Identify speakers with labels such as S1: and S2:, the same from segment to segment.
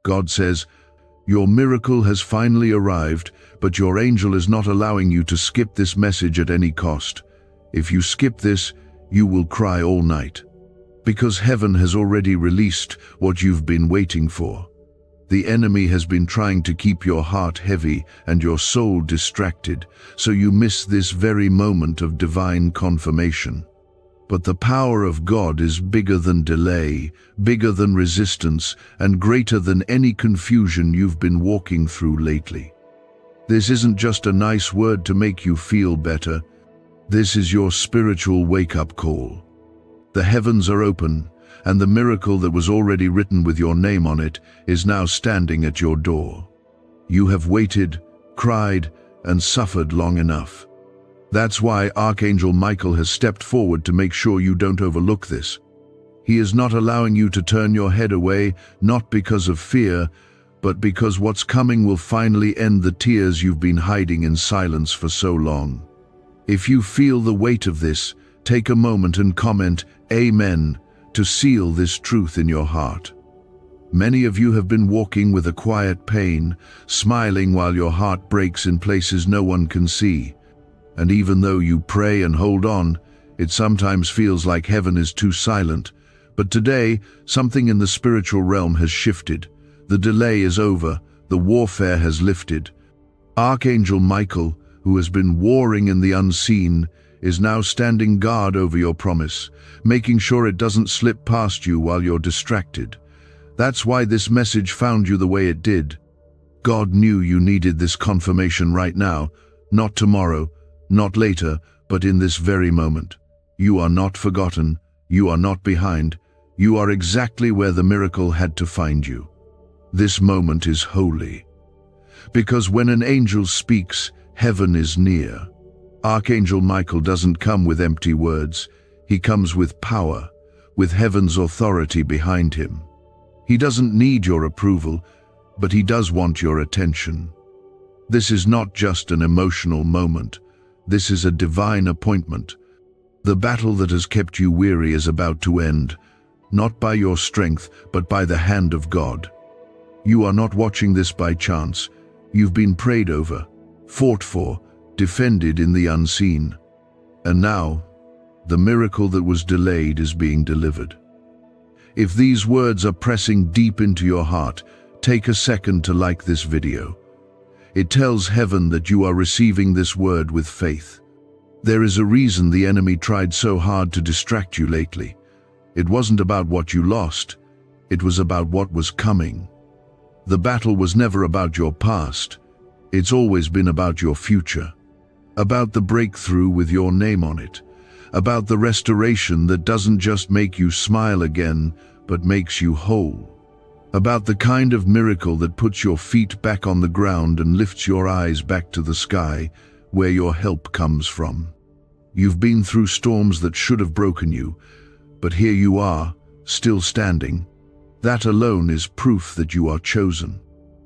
S1: God says, "Your miracle has finally arrived, but your angel is not allowing you to skip this message at any cost. If you skip this, you will cry all night. Because heaven has already released what you've been waiting for. The enemy has been trying to keep your heart heavy and your soul distracted, so you miss this very moment of divine confirmation. But the power of God is bigger than delay, bigger than resistance, and greater than any confusion you've been walking through lately. This isn't just a nice word to make you feel better. This is your spiritual wake-up call. The heavens are open, and the miracle that was already written with your name on it is now standing at your door. You have waited, cried, and suffered long enough. That's why Archangel Michael has stepped forward to make sure you don't overlook this. He is not allowing you to turn your head away, not because of fear, but because what's coming will finally end the tears you've been hiding in silence for so long. If you feel the weight of this, take a moment and comment "Amen" to seal this truth in your heart. Many of you have been walking with a quiet pain, smiling while your heart breaks in places no one can see. And even though you pray and hold on, it sometimes feels like heaven is too silent. But today, something in the spiritual realm has shifted. The delay is over. The warfare has lifted. Archangel Michael, who has been warring in the unseen, is now standing guard over your promise, making sure it doesn't slip past you while you're distracted. That's why this message found you the way it did. God knew you needed this confirmation right now, not tomorrow, not later, but in this very moment. You are not forgotten. You are not behind. You are exactly where the miracle had to find you. This moment is holy. Because when an angel speaks, heaven is near. Archangel Michael doesn't come with empty words. He comes with power, with heaven's authority behind him. He doesn't need your approval, but he does want your attention. This is not just an emotional moment. This is a divine appointment. The battle that has kept you weary is about to end, not by your strength, but by the hand of God. You are not watching this by chance. You've been prayed over, fought for, defended in the unseen. And now, the miracle that was delayed is being delivered. If these words are pressing deep into your heart, take a second to like this video. It tells heaven that you are receiving this word with faith. There is a reason the enemy tried so hard to distract you lately. It wasn't about what you lost. It was about what was coming. The battle was never about your past. It's always been about your future. About the breakthrough with your name on it. About the restoration that doesn't just make you smile again, but makes you whole. About the kind of miracle that puts your feet back on the ground and lifts your eyes back to the sky, where your help comes from. You've been through storms that should have broken you, but here you are, still standing. That alone is proof that you are chosen.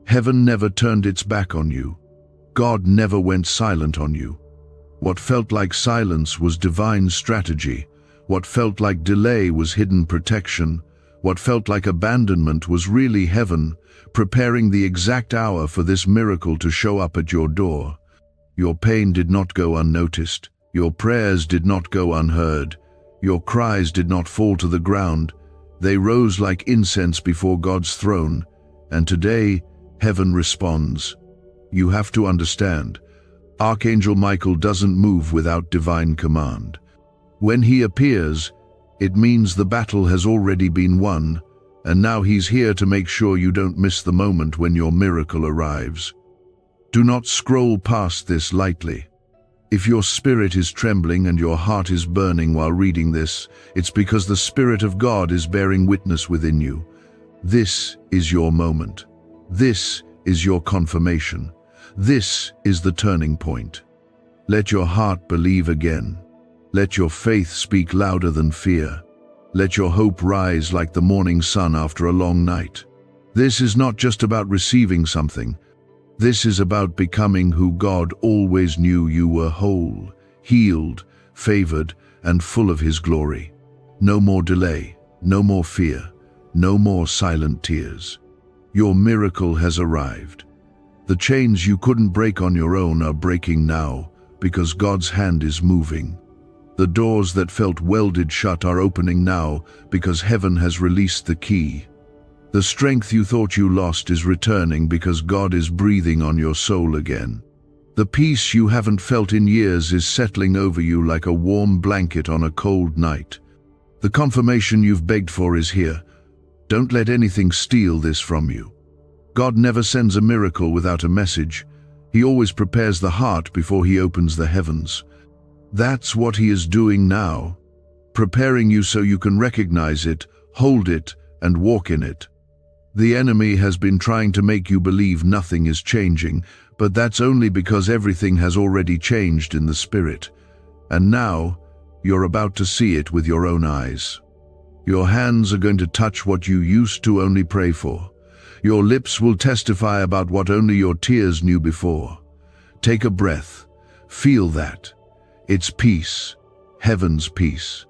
S1: Heaven never turned its back on you. God never went silent on you. What felt like silence was divine strategy. What felt like delay was hidden protection. What felt like abandonment was really heaven, preparing the exact hour for this miracle to show up at your door. Your pain did not go unnoticed. Your prayers did not go unheard. Your cries did not fall to the ground. They rose like incense before God's throne. And today, heaven responds. You have to understand, Archangel Michael doesn't move without divine command. When he appears, it means the battle has already been won, and now he's here to make sure you don't miss the moment when your miracle arrives. Do not scroll past this lightly. If your spirit is trembling and your heart is burning while reading this, it's because the Spirit of God is bearing witness within you. This is your moment. This is your confirmation. This is the turning point. Let your heart believe again. Let your faith speak louder than fear. Let your hope rise like the morning sun after a long night. This is not just about receiving something. This is about becoming who God always knew you were: whole, healed, favored, and full of His glory. No more delay, no more fear, no more silent tears. Your miracle has arrived. The chains you couldn't break on your own are breaking now, because God's hand is moving. The doors that felt welded shut are opening now, because heaven has released the key. The strength you thought you lost is returning because God is breathing on your soul again. The peace you haven't felt in years is settling over you like a warm blanket on a cold night. The confirmation you've begged for is here. Don't let anything steal this from you. God never sends a miracle without a message. He always prepares the heart before he opens the heavens. That's what he is doing now, preparing you so you can recognize it, hold it, and walk in it. The enemy has been trying to make you believe nothing is changing, but that's only because everything has already changed in the spirit. And now, you're about to see it with your own eyes. Your hands are going to touch what you used to only pray for. Your lips will testify about what only your tears knew before. Take a breath. Feel that. It's peace, heaven's peace.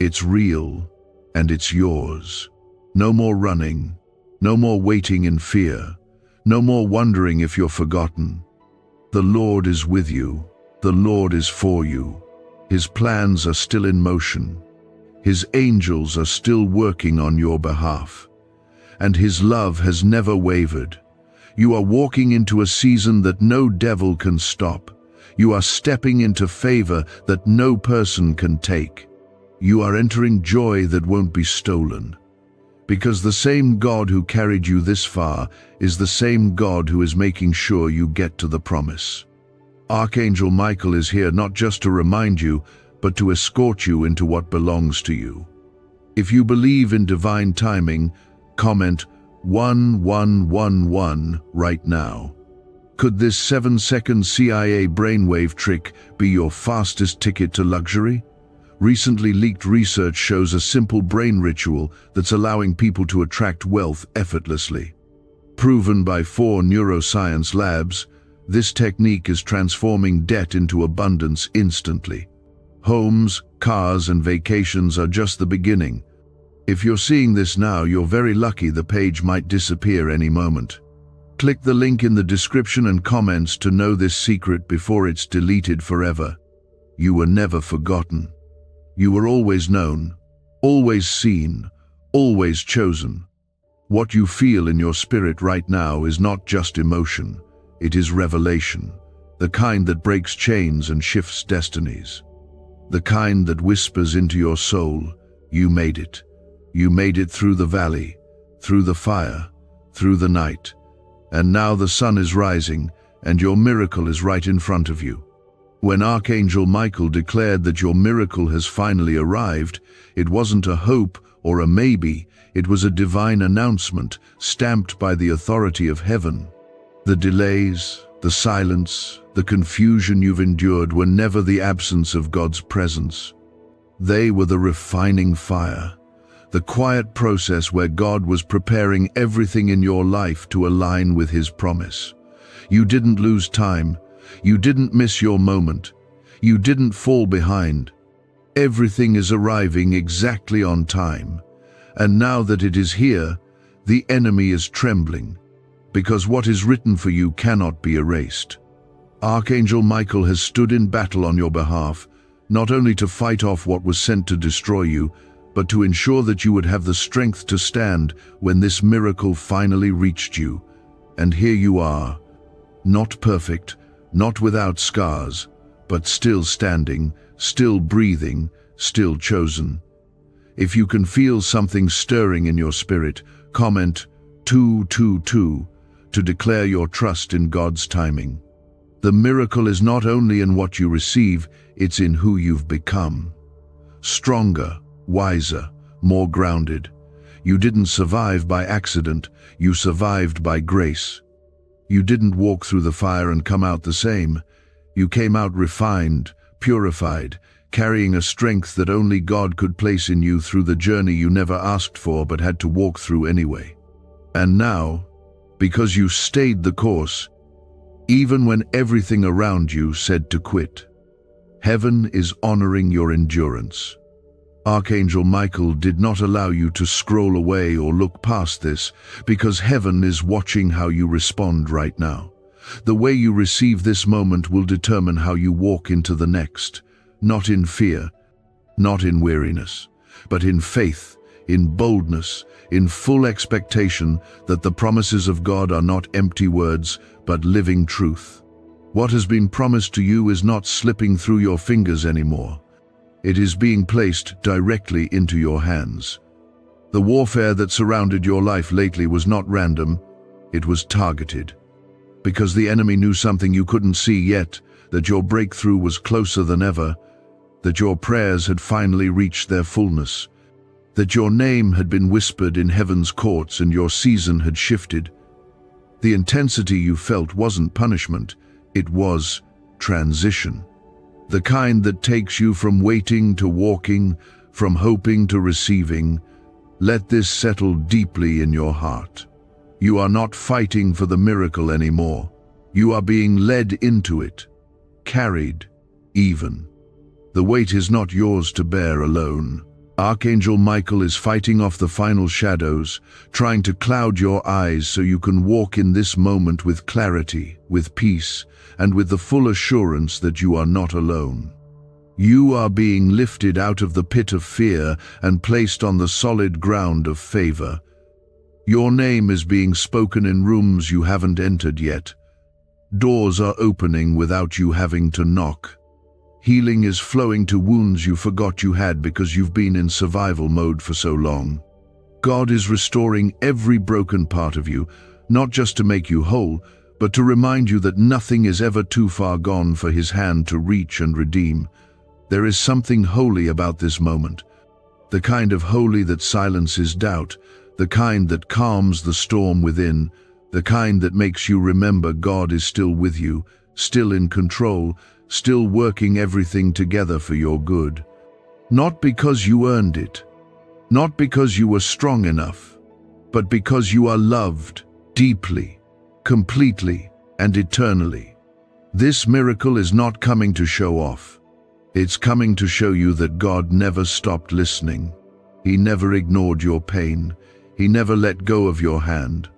S1: It's real, and it's yours. No more running. No more waiting in fear. No more wondering if you're forgotten. The Lord is with you. The Lord is for you. His plans are still in motion. His angels are still working on your behalf. And his love has never wavered. You are walking into a season that no devil can stop. You are stepping into favor that no person can take. You are entering joy that won't be stolen. Because the same God who carried you this far is the same God who is making sure you get to the promise. Archangel Michael is here not just to remind you, but to escort you into what belongs to you. If you believe in divine timing, comment 1111 right now. Could this 7-second CIA brainwave trick be your fastest ticket to luxury? Recently leaked research shows a simple brain ritual that's allowing people to attract wealth effortlessly. Proven by 4 neuroscience labs, this technique is transforming debt into abundance instantly. Homes, cars, and vacations are just the beginning. If you're seeing this now, you're very lucky. The page might disappear any moment. Click the link in the description and comments to know this secret before it's deleted forever. You were never forgotten. You were always known, always seen, always chosen. What you feel in your spirit right now is not just emotion, it is revelation, the kind that breaks chains and shifts destinies. The kind that whispers into your soul, you made it. You made it through the valley, through the fire, through the night. And now the sun is rising, and your miracle is right in front of you. When Archangel Michael declared that your miracle has finally arrived, it wasn't a hope or a maybe, it was a divine announcement stamped by the authority of heaven. The delays, the silence, the confusion you've endured were never the absence of God's presence. They were the refining fire, the quiet process where God was preparing everything in your life to align with His promise. You didn't lose time. You didn't miss your moment. You didn't fall behind. Everything is arriving exactly on time. And now that it is here, the enemy is trembling, because what is written for you cannot be erased. Archangel Michael has stood in battle on your behalf, not only to fight off what was sent to destroy you, but to ensure that you would have the strength to stand when this miracle finally reached you. And here you are, not perfect, not without scars, but still standing, still breathing, still chosen. If you can feel something stirring in your spirit, comment 222 to declare your trust in God's timing. The miracle is not only in what you receive, it's in who you've become. Stronger, wiser, more grounded. You didn't survive by accident, you survived by grace. You didn't walk through the fire and come out the same. You came out refined, purified, carrying a strength that only God could place in you through the journey you never asked for but had to walk through anyway. And now, because you stayed the course, even when everything around you said to quit, heaven is honoring your endurance. Archangel Michael did not allow you to scroll away or look past this, because heaven is watching how you respond right now. The way you receive this moment will determine how you walk into the next, not in fear, not in weariness, but in faith, in boldness, in full expectation that the promises of God are not empty words, but living truth. What has been promised to you is not slipping through your fingers anymore. It is being placed directly into your hands. The warfare that surrounded your life lately was not random, it was targeted. Because the enemy knew something you couldn't see yet, that your breakthrough was closer than ever, that your prayers had finally reached their fullness, that your name had been whispered in heaven's courts and your season had shifted. The intensity you felt wasn't punishment, it was transition. The kind that takes you from waiting to walking, from hoping to receiving. Let this settle deeply in your heart. You are not fighting for the miracle anymore. You are being led into it, carried, even. The weight is not yours to bear alone. Archangel Michael is fighting off the final shadows, trying to cloud your eyes so you can walk in this moment with clarity, with peace, and with the full assurance that you are not alone. You are being lifted out of the pit of fear and placed on the solid ground of favor. Your name is being spoken in rooms you haven't entered yet. Doors are opening without you having to knock. Healing is flowing to wounds you forgot you had because you've been in survival mode for so long. God is restoring every broken part of you, not just to make you whole, but to remind you that nothing is ever too far gone for His hand to reach and redeem. There is something holy about this moment, the kind of holy that silences doubt, the kind that calms the storm within, the kind that makes you remember God is still with you, still in control, still working everything together for your good. Not because you earned it, not because you were strong enough, but because you are loved deeply, completely, and eternally. This miracle is not coming to show off. It's coming to show you that God never stopped listening. He never ignored your pain. He never let go of your hand.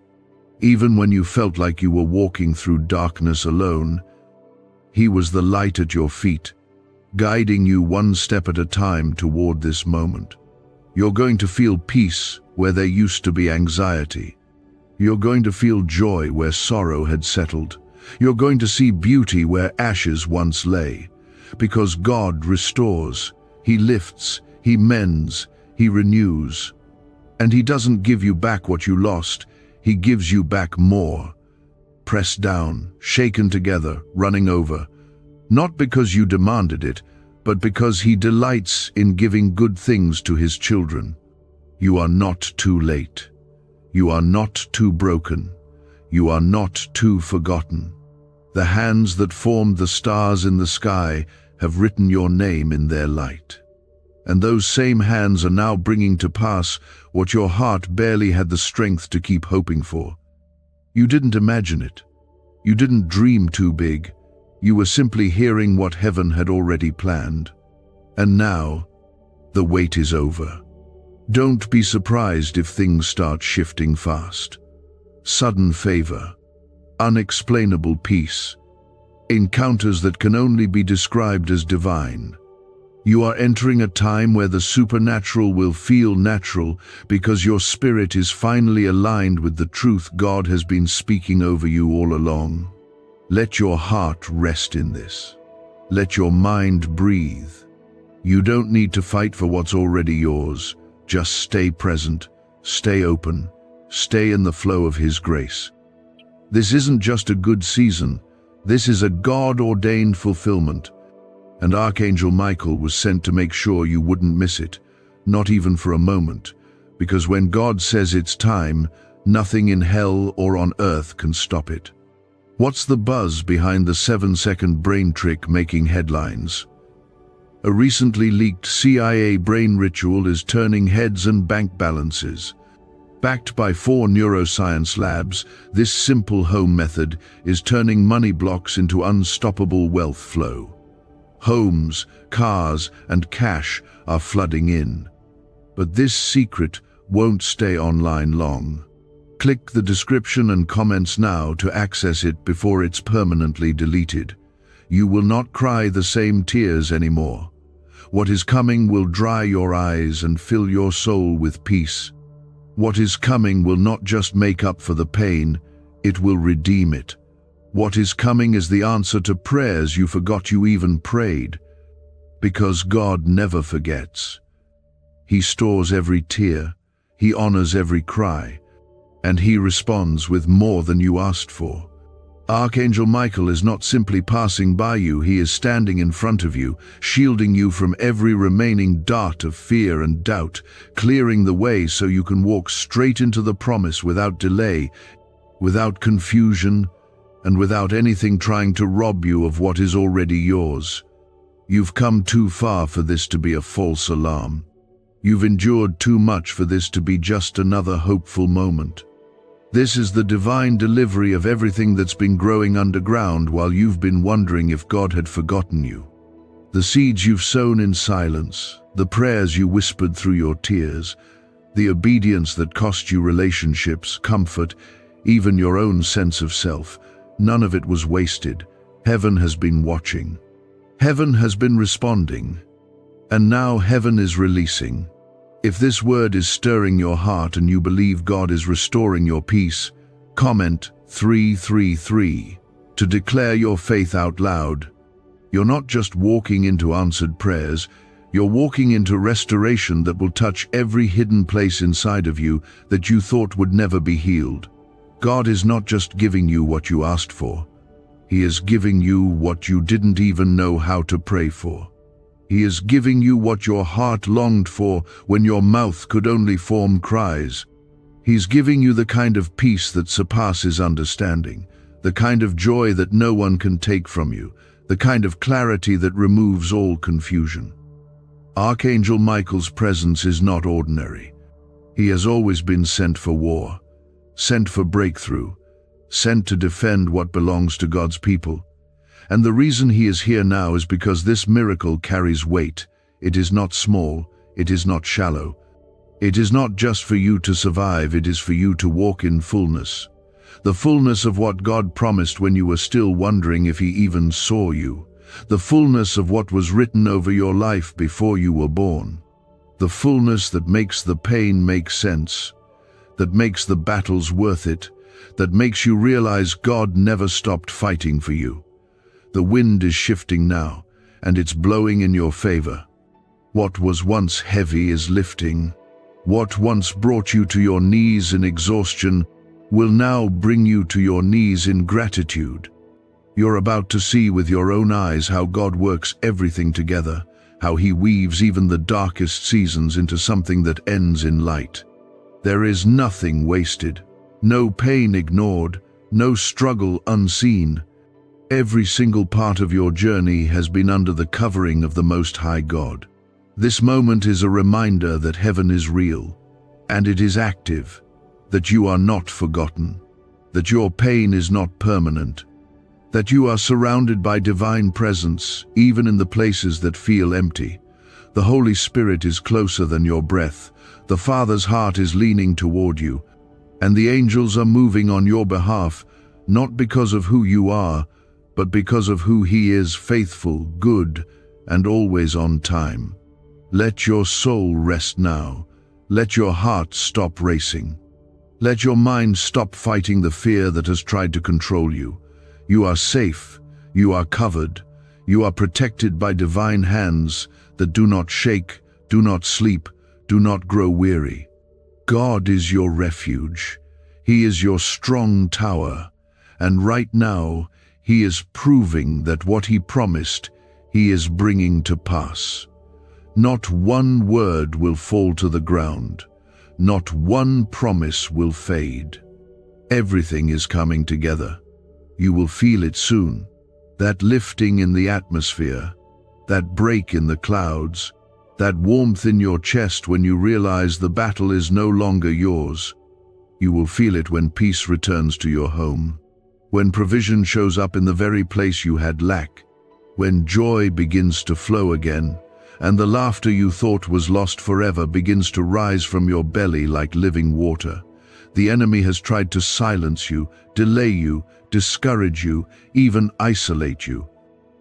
S1: Even when you felt like you were walking through darkness alone, He was the light at your feet, guiding you one step at a time toward this moment. You're going to feel peace where there used to be anxiety. You're going to feel joy where sorrow had settled. You're going to see beauty where ashes once lay. Because God restores, He lifts, He mends, He renews. And He doesn't give you back what you lost, He gives you back more. Pressed down, shaken together, running over. Not because you demanded it, but because He delights in giving good things to His children. You are not too late. You are not too broken. You are not too forgotten. The hands that formed the stars in the sky have written your name in their light. And those same hands are now bringing to pass what your heart barely had the strength to keep hoping for. You didn't imagine it. You didn't dream too big. You were simply hearing what heaven had already planned. And now, the wait is over. Don't be surprised if things start shifting fast. Sudden favor, unexplainable peace, encounters that can only be described as divine. You are entering a time where the supernatural will feel natural because your spirit is finally aligned with the truth God has been speaking over you all along. Let your heart rest in this. Let your mind breathe. You don't need to fight for what's already yours. Just stay present, stay open, stay in the flow of His grace. This isn't just a good season. This is a God-ordained fulfillment. And Archangel Michael was sent to make sure you wouldn't miss it, not even for a moment, because when God says it's time, nothing in hell or on earth can stop it. What's the buzz behind the 7-second brain trick making headlines? A recently leaked CIA brain ritual is turning heads and bank balances. Backed by 4 neuroscience labs, this simple home method is turning money blocks into unstoppable wealth flow. Homes, cars, and cash are flooding in. But this secret won't stay online long. Click the description and comments now to access it before it's permanently deleted. You will not cry the same tears anymore. What is coming will dry your eyes and fill your soul with peace. What is coming will not just make up for the pain, it will redeem it. What is coming is the answer to prayers you forgot you even prayed. Because God never forgets. He stores every tear, He honors every cry, and He responds with more than you asked for. Archangel Michael is not simply passing by you, he is standing in front of you, shielding you from every remaining dart of fear and doubt, clearing the way so you can walk straight into the promise without delay, without confusion, and without anything trying to rob you of what is already yours. You've come too far for this to be a false alarm. You've endured too much for this to be just another hopeful moment. This is the divine delivery of everything that's been growing underground while you've been wondering if God had forgotten you. The seeds you've sown in silence, the prayers you whispered through your tears, the obedience that cost you relationships, comfort, even your own sense of self, none of it was wasted. Heaven has been watching. Heaven has been responding. And now heaven is releasing. If this word is stirring your heart and you believe God is restoring your peace, comment 333 to declare your faith out loud. You're not just walking into answered prayers, you're walking into restoration that will touch every hidden place inside of you that you thought would never be healed. God is not just giving you what you asked for. He is giving you what you didn't even know how to pray for. He is giving you what your heart longed for when your mouth could only form cries. He's giving you the kind of peace that surpasses understanding, the kind of joy that no one can take from you, the kind of clarity that removes all confusion. Archangel Michael's presence is not ordinary. He has always been sent for war, sent for breakthrough, sent to defend what belongs to God's people. And the reason he is here now is because this miracle carries weight. It is not small, it is not shallow. It is not just for you to survive, it is for you to walk in fullness. The fullness of what God promised when you were still wondering if he even saw you. The fullness of what was written over your life before you were born. The fullness that makes the pain make sense, that makes the battles worth it, that makes you realize God never stopped fighting for you. The wind is shifting now, and it's blowing in your favor. What was once heavy is lifting. What once brought you to your knees in exhaustion will now bring you to your knees in gratitude. You're about to see with your own eyes how God works everything together, how he weaves even the darkest seasons into something that ends in light. There is nothing wasted, no pain ignored, no struggle unseen. Every single part of your journey has been under the covering of the Most High God. This moment is a reminder that heaven is real, and it is active, that you are not forgotten, that your pain is not permanent, that you are surrounded by divine presence, even in the places that feel empty. The Holy Spirit is closer than your breath, the Father's heart is leaning toward you, and the angels are moving on your behalf, not because of who you are, but because of who he is, faithful, good, and always on time. Let your soul rest now. Let your heart stop racing. Let your mind stop fighting the fear that has tried to control you. You are safe. You are covered. You are protected by divine hands that do not shake, do not sleep, do not grow weary. God is your refuge. He is your strong tower. And right now, he is proving that what he promised, he is bringing to pass. Not one word will fall to the ground. Not one promise will fade. Everything is coming together. You will feel it soon. That lifting in the atmosphere, that break in the clouds, that warmth in your chest when you realize the battle is no longer yours. You will feel it when peace returns to your home. When provision shows up in the very place you had lack, When joy begins to flow again, and the laughter you thought was lost forever begins to rise from your belly like living water. The enemy has tried to silence you, delay you, discourage you, even isolate you.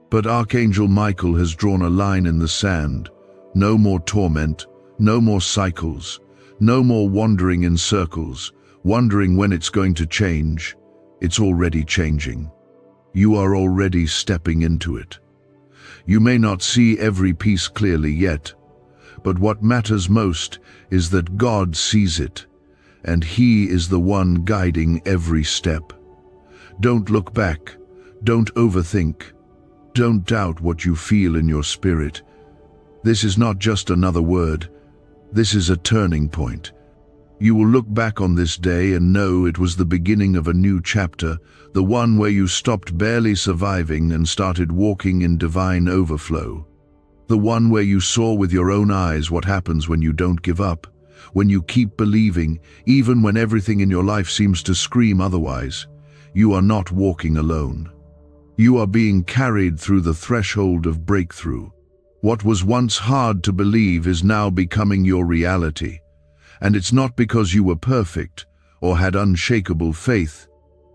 S1: But Archangel Michael has drawn a line in the sand. No more torment, no more cycles, no more wandering in circles, wondering when it's going to change. It's already changing. You are already stepping into it. You may not see every piece clearly yet, but what matters most is that God sees it, and He is the one guiding every step. Don't look back. Don't overthink. Don't doubt what you feel in your spirit. This is not just another word. This is a turning point. You will look back on this day and know it was the beginning of a new chapter, the one where you stopped barely surviving and started walking in divine overflow. The one where you saw with your own eyes what happens when you don't give up, when you keep believing, even when everything in your life seems to scream otherwise. You are not walking alone. You are being carried through the threshold of breakthrough. What was once hard to believe is now becoming your reality. And it's not because you were perfect or had unshakable faith.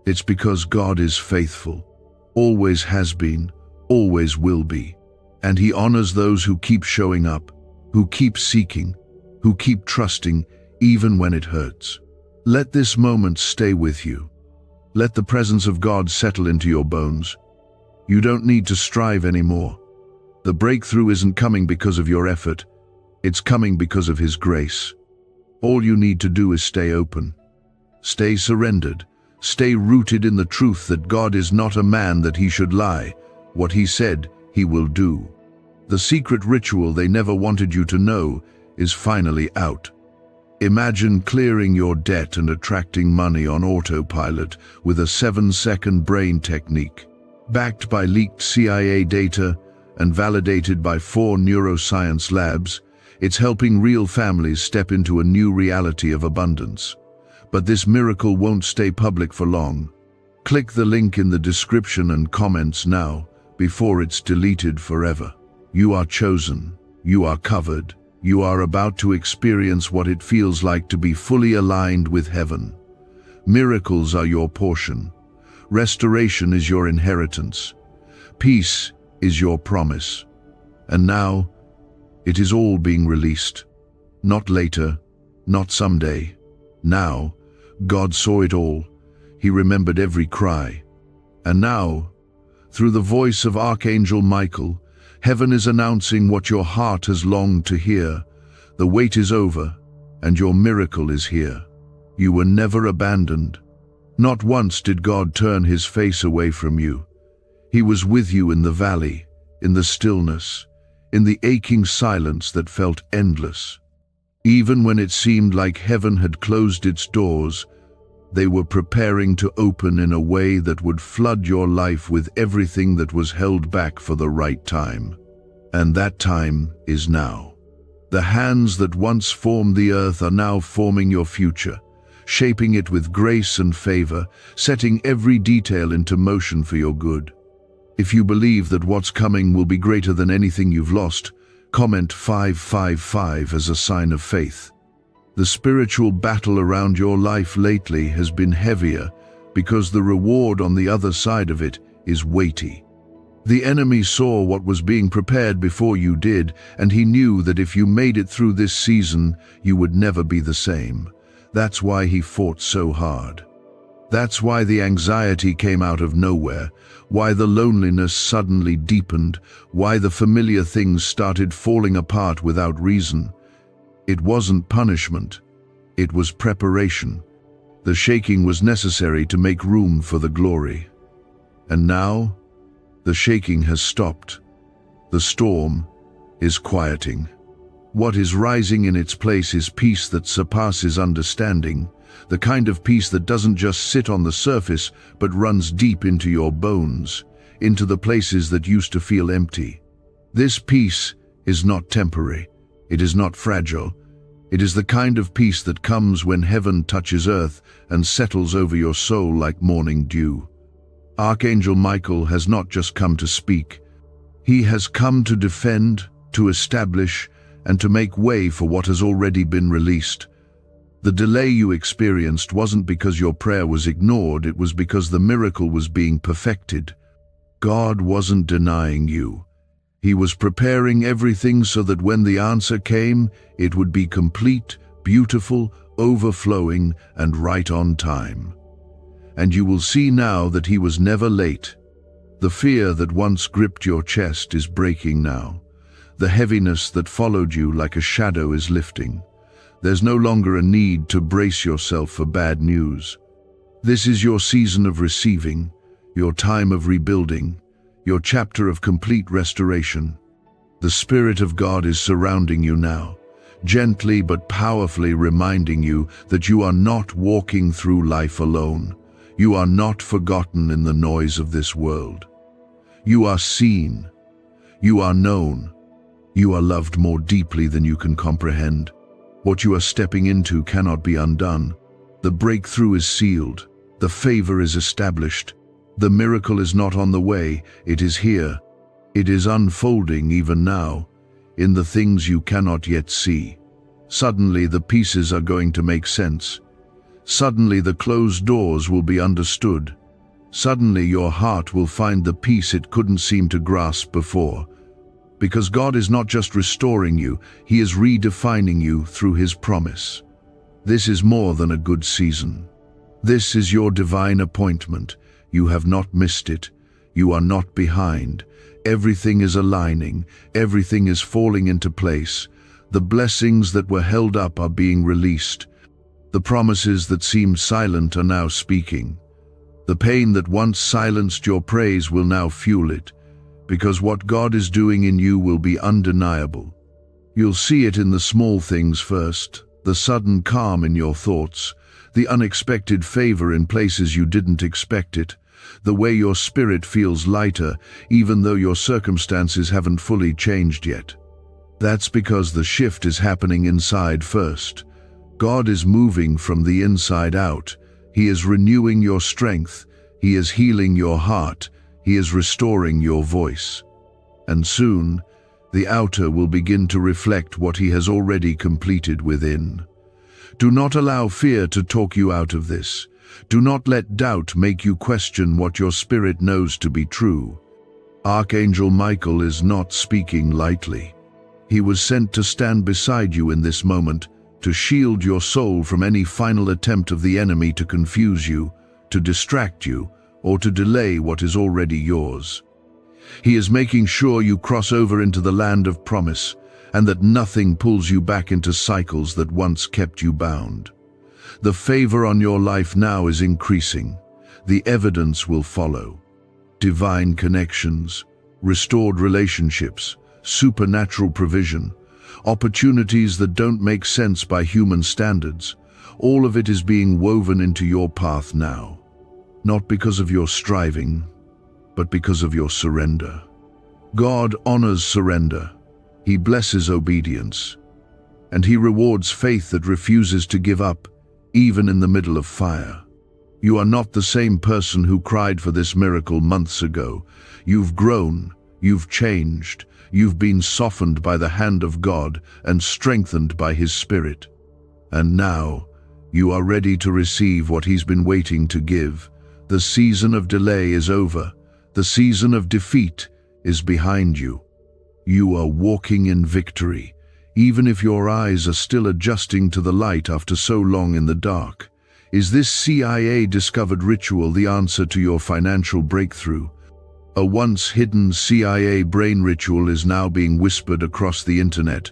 S1: It's because God is faithful, always has been, always will be. And He honors those who keep showing up, who keep seeking, who keep trusting, even when it hurts. Let this moment stay with you. Let the presence of God settle into your bones. You don't need to strive anymore. The breakthrough isn't coming because of your effort. It's coming because of His grace. All you need to do is stay open. Stay surrendered. Stay rooted in the truth that God is not a man that He should lie. What He said, He will do. The secret ritual they never wanted you to know is finally out. Imagine clearing your debt and attracting money on autopilot with a 7-second brain technique. Backed by leaked CIA data and validated by 4 neuroscience labs, it's helping real families step into a new reality of abundance. But this miracle won't stay public for long. Click the link in the description and comments now, before it's deleted forever. You are chosen. You are covered. You are about to experience what it feels like to be fully aligned with heaven. Miracles are your portion. Restoration is your inheritance. Peace is your promise. And now, it is all being released. Not later, not someday. Now, God saw it all. He remembered every cry. And now, through the voice of Archangel Michael, heaven is announcing what your heart has longed to hear. The wait is over, and your miracle is here. You were never abandoned. Not once did God turn His face away from you. He was with you in the valley, in the stillness, in the aching silence that felt endless. Even when it seemed like heaven had closed its doors, they were preparing to open in a way that would flood your life with everything that was held back for the right time. And that time is now. The hands that once formed the earth are now forming your future, shaping it with grace and favor, setting every detail into motion for your good. If you believe that what's coming will be greater than anything you've lost, comment 555 as a sign of faith. The spiritual battle around your life lately has been heavier because the reward on the other side of it is weighty. The enemy saw what was being prepared before you did, and he knew that if you made it through this season, you would never be the same. That's why he fought so hard. That's why the anxiety came out of nowhere, why the loneliness suddenly deepened, why the familiar things started falling apart without reason. It wasn't punishment. It was preparation. The shaking was necessary to make room for the glory. And now, the shaking has stopped. The storm is quieting. What is rising in its place is peace that surpasses understanding, the kind of peace that doesn't just sit on the surface but runs deep into your bones, into the places that used to feel empty. This peace is not temporary. It is not fragile. It is the kind of peace that comes when heaven touches earth and settles over your soul like morning dew. Archangel Michael has not just come to speak. He has come to defend, to establish, and to make way for what has already been released. The delay you experienced wasn't because your prayer was ignored, it was because the miracle was being perfected. God wasn't denying you. He was preparing everything so that when the answer came, it would be complete, beautiful, overflowing, and right on time. And you will see now that He was never late. The fear that once gripped your chest is breaking now. The heaviness that followed you like a shadow is lifting. There's no longer a need to brace yourself for bad news. This is your season of receiving, your time of rebuilding, your chapter of complete restoration. The Spirit of God is surrounding you now, gently but powerfully reminding you that you are not walking through life alone. You are not forgotten in the noise of this world. You are seen. You are known. You are loved more deeply than you can comprehend. What you are stepping into cannot be undone. The breakthrough is sealed. The favor is established. The miracle is not on the way, it is here. It is unfolding even now, in the things you cannot yet see. Suddenly the pieces are going to make sense. Suddenly the closed doors will be understood. Suddenly your heart will find the peace it couldn't seem to grasp before. Because God is not just restoring you, He is redefining you through His promise. This is more than a good season. This is your divine appointment. You have not missed it. You are not behind. Everything is aligning. Everything is falling into place. The blessings that were held up are being released. The promises that seemed silent are now speaking. The pain that once silenced your praise will now fuel it, because what God is doing in you will be undeniable. You'll see it in the small things first, the sudden calm in your thoughts, the unexpected favor in places you didn't expect it, the way your spirit feels lighter, even though your circumstances haven't fully changed yet. That's because the shift is happening inside first. God is moving from the inside out. He is renewing your strength. He is healing your heart. He is restoring your voice. And soon, the outer will begin to reflect what He has already completed within. Do not allow fear to talk you out of this. Do not let doubt make you question what your spirit knows to be true. Archangel Michael is not speaking lightly. He was sent to stand beside you in this moment, to shield your soul from any final attempt of the enemy to confuse you, to distract you, or to delay what is already yours. He is making sure you cross over into the land of promise, and that nothing pulls you back into cycles that once kept you bound. The favor on your life now is increasing. The evidence will follow. Divine connections, restored relationships, supernatural provision, opportunities that don't make sense by human standards. All of it is being woven into your path now. Not because of your striving, but because of your surrender. God honors surrender. He blesses obedience. And He rewards faith that refuses to give up, even in the middle of fire. You are not the same person who cried for this miracle months ago. You've grown, you've changed, you've been softened by the hand of God and strengthened by His Spirit. And now, you are ready to receive what He's been waiting to give. The season of delay is over. The season of defeat is behind you. You are walking in victory, even if your eyes are still adjusting to the light after so long in the dark. Is this CIA-discovered ritual the answer to your financial breakthrough? A once hidden CIA brain ritual is now being whispered across the internet.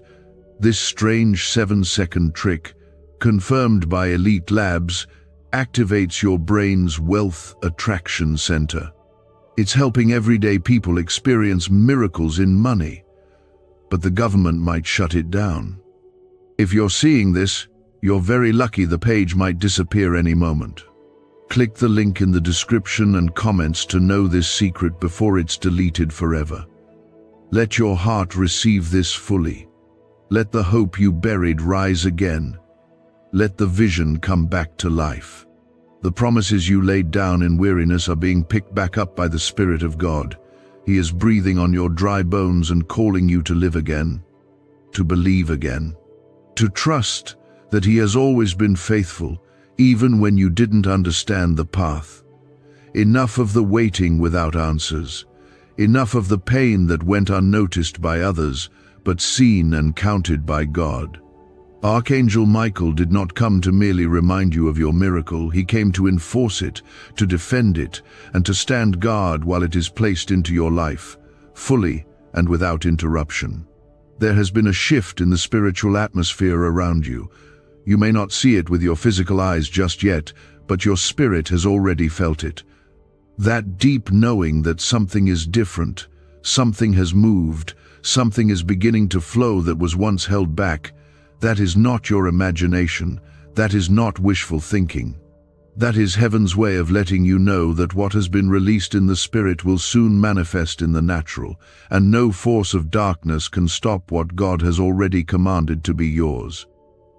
S1: This strange 7-second trick, confirmed by elite labs, activates your brain's wealth attraction center. It's helping everyday people experience miracles in money, but the government might shut it down. If you're seeing this, you're very lucky. The page might disappear any moment. Click the link in the description and comments to know this secret before it's deleted forever. Let your heart receive this fully. Let the hope you buried rise again. Let the vision come back to life. The promises you laid down in weariness are being picked back up by the Spirit of God. He is breathing on your dry bones and calling you to live again, to believe again, to trust that He has always been faithful, even when you didn't understand the path. Enough of the waiting without answers. Enough of the pain that went unnoticed by others, but seen and counted by God. Archangel Michael did not come to merely remind you of your miracle. He came to enforce it, to defend it, and to stand guard while it is placed into your life, fully and without interruption. There has been a shift in the spiritual atmosphere around you. You may not see it with your physical eyes just yet, but your spirit has already felt it. That deep knowing that something is different, something has moved, something is beginning to flow that was once held back. That is not your imagination. That is not wishful thinking. That is heaven's way of letting you know that what has been released in the spirit will soon manifest in the natural, and no force of darkness can stop what God has already commanded to be yours.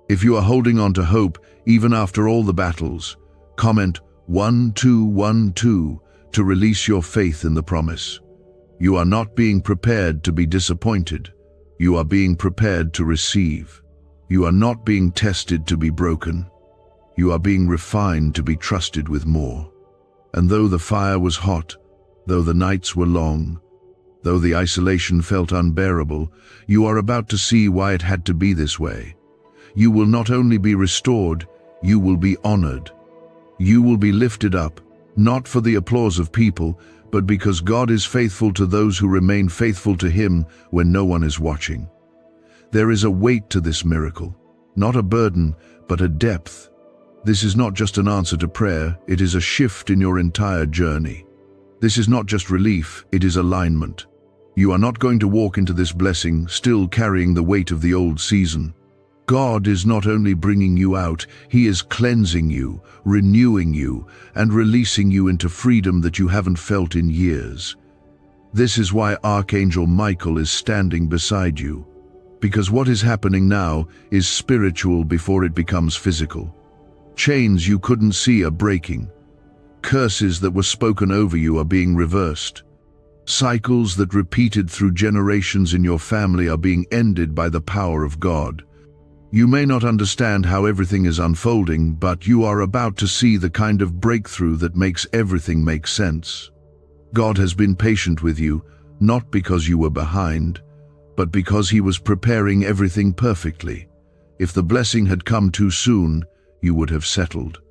S1: If you are holding on to hope, even after all the battles, comment 1212 to release your faith in the promise. You are not being prepared to be disappointed. You are being prepared to receive. You are not being tested to be broken. You are being refined to be trusted with more. And though the fire was hot, though the nights were long, though the isolation felt unbearable, you are about to see why it had to be this way. You will not only be restored, you will be honored. You will be lifted up, not for the applause of people, but because God is faithful to those who remain faithful to Him when no one is watching. There is a weight to this miracle, not a burden, but a depth. This is not just an answer to prayer, it is a shift in your entire journey. This is not just relief, it is alignment. You are not going to walk into this blessing still carrying the weight of the old season. God is not only bringing you out, He is cleansing you, renewing you, and releasing you into freedom that you haven't felt in years. This is why Archangel Michael is standing beside you. Because what is happening now is spiritual before it becomes physical. Chains you couldn't see are breaking. Curses that were spoken over you are being reversed. Cycles that repeated through generations in your family are being ended by the power of God. You may not understand how everything is unfolding, but you are about to see the kind of breakthrough that makes everything make sense. God has been patient with you, not because you were behind, but because He was preparing everything perfectly. If the blessing had come too soon, you would have settled.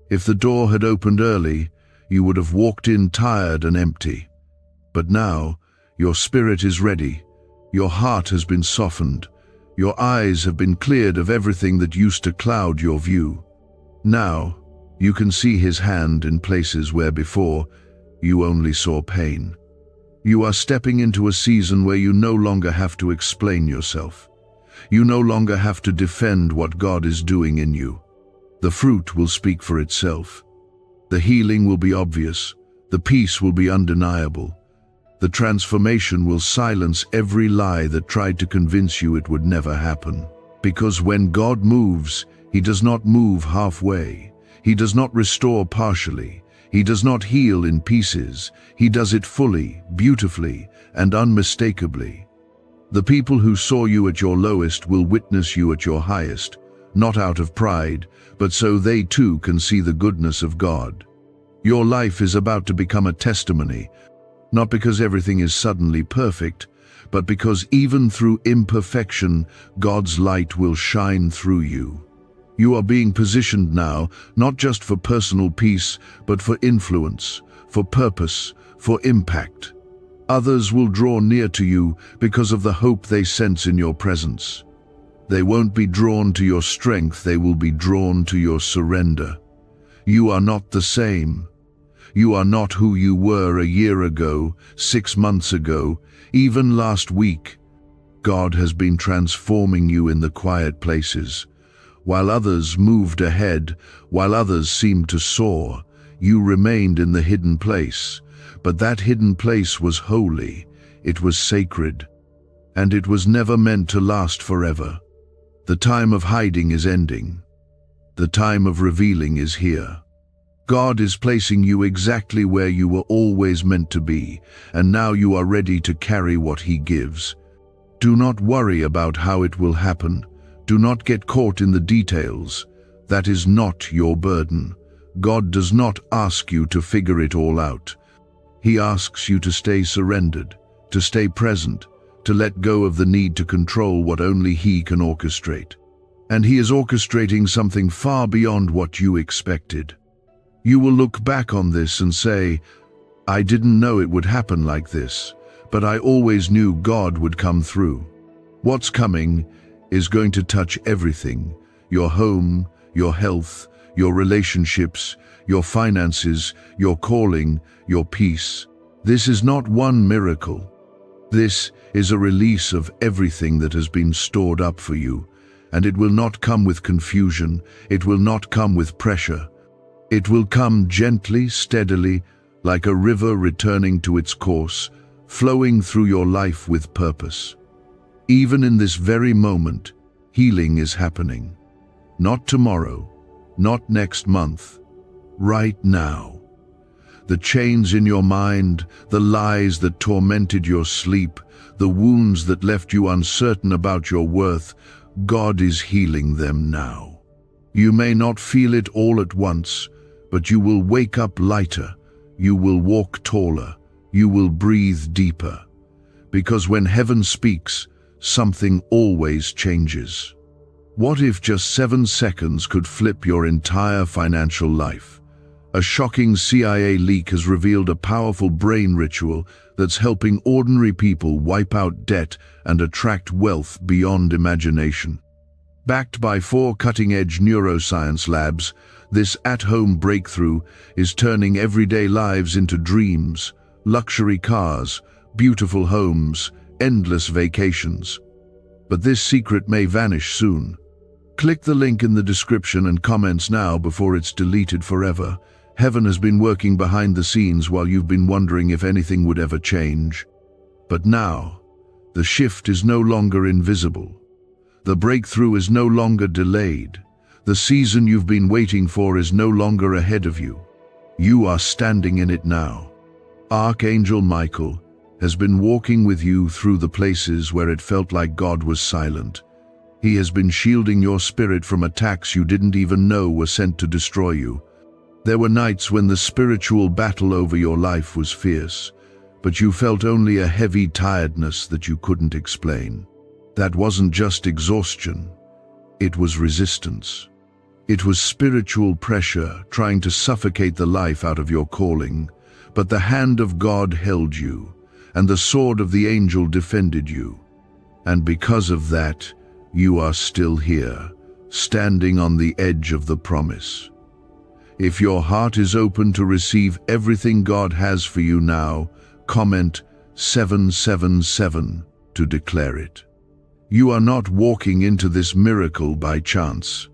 S1: If the door had opened early, you would have walked in tired and empty. But now, your spirit is ready, your heart has been softened, your eyes have been cleared of everything that used to cloud your view. Now, you can see His hand in places where before, you only saw pain. You are stepping into a season where you no longer have to explain yourself. You no longer have to defend what God is doing in you. The fruit will speak for itself. The healing will be obvious. The peace will be undeniable. The transformation will silence every lie that tried to convince you it would never happen. Because when God moves, He does not move halfway. He does not restore partially. He does not heal in pieces. He does it fully, beautifully, and unmistakably. The people who saw you at your lowest will witness you at your highest, not out of pride, but so they too can see the goodness of God. Your life is about to become a testimony, not because everything is suddenly perfect, but because even through imperfection, God's light will shine through you. You are being positioned now, not just for personal peace, but for influence, for purpose, for impact. Others will draw near to you because of the hope they sense in your presence. They won't be drawn to your strength, they will be drawn to your surrender. You are not the same. You are not who you were a year ago, 6 months ago, even last week. God has been transforming you in the quiet places. While others moved ahead, while others seemed to soar, you remained in the hidden place. But that hidden place was holy, it was sacred, and it was never meant to last forever. The time of hiding is ending. The time of revealing is here. God is placing you exactly where you were always meant to be, and now you are ready to carry what He gives. Do not worry about how it will happen. Do not get caught in the details. That is not your burden. God does not ask you to figure it all out. He asks you to stay surrendered, to stay present, to let go of the need to control what only He can orchestrate. And He is orchestrating something far beyond what you expected. You will look back on this and say, I didn't know it would happen like this, but I always knew God would come through. What's coming is going to touch everything: your home, your health, your relationships, your finances, your calling, your peace. This is not one miracle. This is a release of everything that has been stored up for you, and it will not come with confusion. It will not come with pressure. It will come gently, steadily, like a river returning to its course, flowing through your life with purpose. Even in this very moment, healing is happening. Not tomorrow, not next month, right now. The chains in your mind, the lies that tormented your sleep, the wounds that left you uncertain about your worth, God is healing them now. You may not feel it all at once, but you will wake up lighter, you will walk taller, you will breathe deeper. Because when heaven speaks, something always changes. What if just 7 seconds could flip your entire financial life? A shocking CIA leak has revealed a powerful brain ritual that's helping ordinary people wipe out debt and attract wealth beyond imagination. Backed by 4 cutting-edge neuroscience labs, this at-home breakthrough is turning everyday lives into dreams: luxury cars, beautiful homes, endless vacations. But this secret may vanish soon. Click the link in the description and comments now before it's deleted forever. Heaven has been working behind the scenes while you've been wondering if anything would ever change. But now, the shift is no longer invisible. The breakthrough is no longer delayed. The season you've been waiting for is no longer ahead of you. You are standing in it now. Archangel Michael has been walking with you through the places where it felt like God was silent. He has been shielding your spirit from attacks you didn't even know were sent to destroy you. There were nights when the spiritual battle over your life was fierce, but you felt only a heavy tiredness that you couldn't explain. That wasn't just exhaustion, it was resistance. It was spiritual pressure trying to suffocate the life out of your calling, but the hand of God held you, and the sword of the angel defended you. And because of that, you are still here, standing on the edge of the promise. If your heart is open to receive everything God has for you now, comment 777 to declare it. You are not walking into this miracle by chance.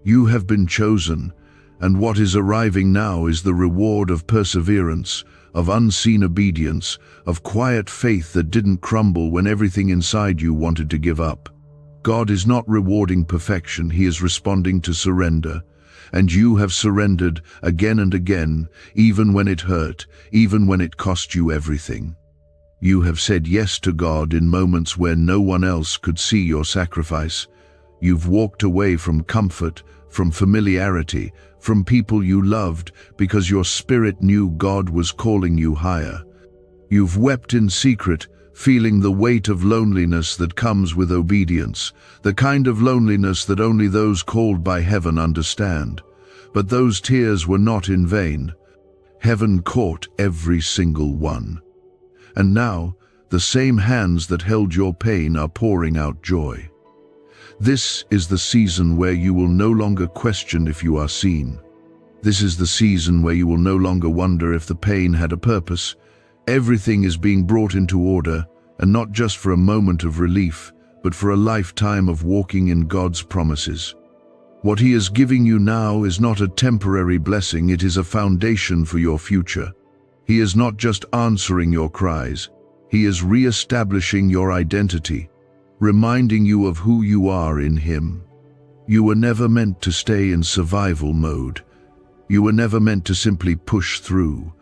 S1: You have been chosen, and what is arriving now is the reward of perseverance, of unseen obedience, of quiet faith that didn't crumble when everything inside you wanted to give up. God is not rewarding perfection, He is responding to surrender. And you have surrendered again and again, even when it hurt, even when it cost you everything. You have said yes to God in moments where no one else could see your sacrifice. You've walked away from comfort, from familiarity, from people you loved, because your spirit knew God was calling you higher. You've wept in secret, feeling the weight of loneliness that comes with obedience, the kind of loneliness that only those called by heaven understand. But those tears were not in vain. Heaven caught every single one. And now, the same hands that held your pain are pouring out joy. This is the season where you will no longer question if you are seen. This is the season where you will no longer wonder if the pain had a purpose. Everything is being brought into order, and not just for a moment of relief, but for a lifetime of walking in God's promises. What He is giving you now is not a temporary blessing, it is a foundation for your future. He is not just answering your cries, He is re-establishing your identity, reminding you of who you are in Him. You were never meant to stay in survival mode. You were never meant to simply push through.